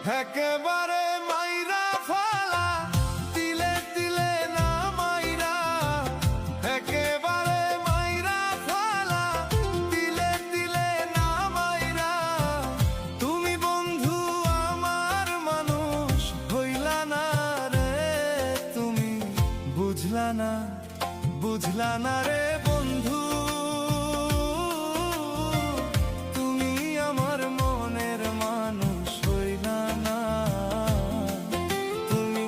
একেবারে মাইরা ফালা তিলে তিলে না মাইরা, একেবারে মাইরা ফালা তিলে তিলে না মাইরা। তুমি বন্ধু আমার মানুষ হইলা না রে, তুমি বুঝলা না, বুঝলা না রে বন্ধু। তুমি আমার মনের মানুষ হইলা না, তুমি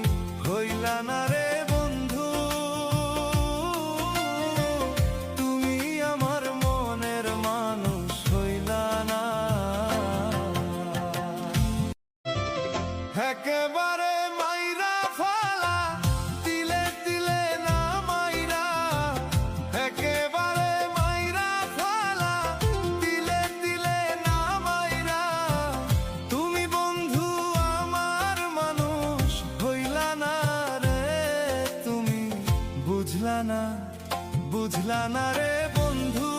হইলা না রে বন্ধু। তুমি আমার মনের মানুষ হইলা না। একেবারে মাইরা ফালা তিলে তিলে না মাইরা, একেবারে মাইরা ফালা তিলে তিলে না মাইরা। তুমি বন্ধু আমার মানুষ হইলা না রে, তুমি বুঝলা না, বুঝলা না রে বন্ধু।